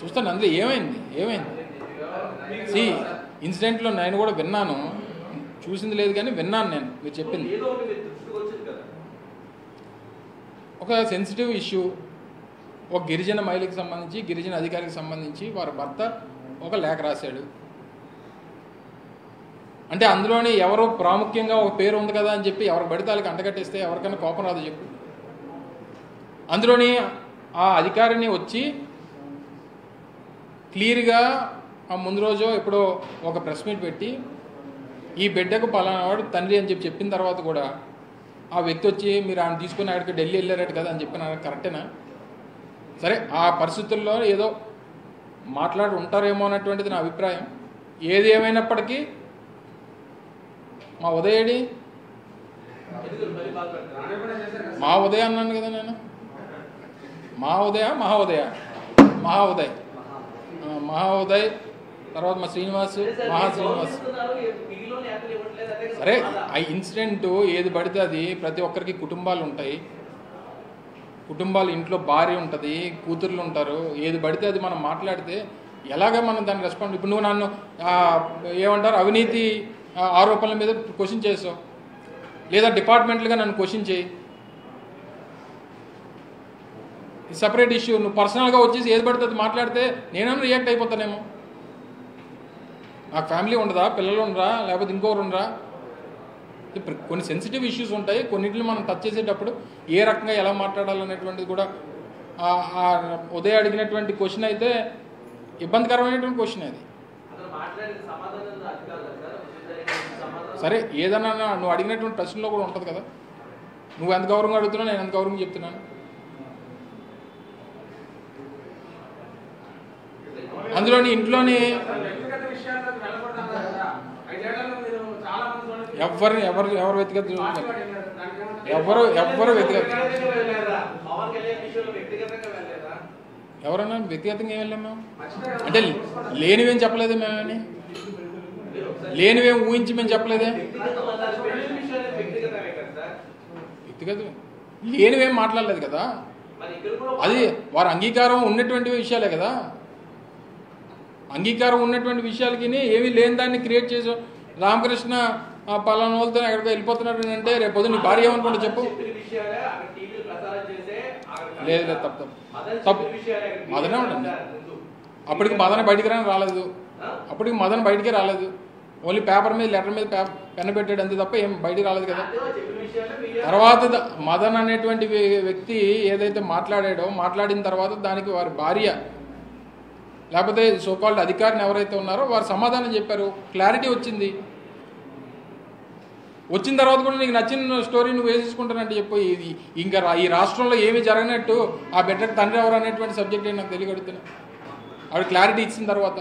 చూస్తాను అందులో ఏమైంది సి ఇన్సిడెంట్లో నేను కూడా విన్నాను, చూసింది లేదు కానీ విన్నాను నేను మీరు చెప్పింది. ఒక సెన్సిటివ్ ఇష్యూ, ఒక గిరిజన మహిళకి సంబంధించి, గిరిజన అధికారికి సంబంధించి వారి భర్త ఒక లేఖ రాశాడు. అంటే అందులోని ఎవరో ప్రాముఖ్యంగా ఒక పేరు ఉంది కదా అని చెప్పి ఎవరికి పడితే వాళ్ళకి అంటగట్టేస్తే ఎవరికైనా కోపం రాదు చెప్పు. అందులోని ఆ అధికారిని వచ్చి క్లియర్గా ఆ ముందు రోజు ఎప్పుడో ఒక ప్రెస్ మీట్ పెట్టి ఈ బిడ్డకు పలానా వాడు తండ్రి అని చెప్పిన తర్వాత కూడా ఆ వ్యక్తి వచ్చి మీరు ఆయన తీసుకుని ఆడికి ఢిల్లీ వెళ్ళారట కదా అని చెప్పిన కరెక్టేనా? సరే ఆ పరిస్థితుల్లో ఏదో మాట్లాడి ఉంటారేమో అన్నటువంటిది నా అభిప్రాయం. ఏది ఏమైనప్పటికీ మా ఉదయడి మా ఉదయ అన్నాను కదా నేను, మహా ఉదయ్ తర్వాత మా శ్రీనివాస్, శ్రీనివాస్. సరే ఆ ఇన్సిడెంట్ ఏది పడితే అది ప్రతి ఒక్కరికి కుటుంబాలు ఉంటాయి, కుటుంబాలు ఇంట్లో భార్య ఉంటుంది, కూతుర్లు ఉంటారు. ఏది పడితే అది మనం మాట్లాడితే ఎలాగ మనం దాన్ని రెస్పాండ్. ఇప్పుడు నువ్వు నన్ను ఏమంటారు అవినీతి ఆరోపణల మీద క్వశ్చన్ చేసావు, లేదా డిపార్ట్మెంట్లుగా నన్ను క్వశ్చన్ చేయి. Separate issue. నువ్వు పర్సనల్గా వచ్చేసి ఏది పడితే అది మాట్లాడితే నేనేమో రియాక్ట్ అయిపోతానేమో. నాకు ఫ్యామిలీ ఉండదా, పిల్లలు ఉండరా, లేకపోతే ఇంకొకరు ఉండరా? కొన్ని సెన్సిటివ్ ఇష్యూస్ ఉంటాయి, కొన్నింటిని మనం టచ్ చేసేటప్పుడు ఏ రకంగా ఎలా మాట్లాడాలనేటువంటిది కూడా ఉదయం అడిగినటువంటి క్వశ్చన్ అయితే ఇబ్బందికరమైనటువంటి క్వశ్చన్ అది. సరే ఏదన్నా నువ్వు అడిగినటువంటి ప్రశ్నలో కూడా ఉంటుంది కదా, నువ్వు ఎంత గౌరవంగా అడుగుతున్నావు, నేను ఎంత గౌరవంగా చెప్తున్నాను. అందులోని ఇంట్లోని ఎవరు వ్యక్తిగత ఎవరన్నా వ్యక్తిగతంగా ఏం వెళ్ళాం మేము? అంటే లేనివేం చెప్పలేదే మేమని, లేనివేం ఊహించి మేము చెప్పలేదే. వ్యక్తిగతం లేనివేం మాట్లాడలేదు కదా, అది వారి అంగీకారం ఉన్నటువంటి విషయాలే కదా. అంగీకారం ఉన్నటువంటి విషయాలకి ఏమీ లేని దాన్ని క్రియేట్ చేసాం. రామకృష్ణ పలానా వాళ్ళతో ఎక్కడికి వెళ్ళిపోతున్నాడు అంటే రేపు పొద్దున్న నీ భార్య ఏమనుకుంటా చెప్పు. లేదు లేదు తప్పు మదనే ఉంటుంది. అప్పటికి మదన బయటికి రాలేదు, అప్పటికి మదన బయటికే రాలేదు. ఓన్లీ పేపర్ మీద లెటర్ మీద పెన్ పెట్టాడు అంతే తప్ప ఏం బయటికి రాలేదు కదా. తర్వాత మదన్ అనేటువంటి వ్యక్తి ఏదైతే మాట్లాడాడో మాట్లాడిన తర్వాత దానికి వారి భార్య లేకపోతే సోకాల్డ్ అధికారిని ఎవరైతే ఉన్నారో వారు సమాధానం చెప్పారు, క్లారిటీ వచ్చింది. వచ్చిన తర్వాత కూడా నీకు నచ్చిన స్టోరీ నువ్వు వేసేసుకుంటానంటే చెప్పు. ఇది ఇంకా ఈ రాష్ట్రంలో ఏమీ జరగనట్టు ఆ బిడ్డకు తండ్రి ఎవరు అనేటువంటి సబ్జెక్ట్ నాకు తెలియగడుతున్నా ఆవిడ క్లారిటీ ఇచ్చిన తర్వాత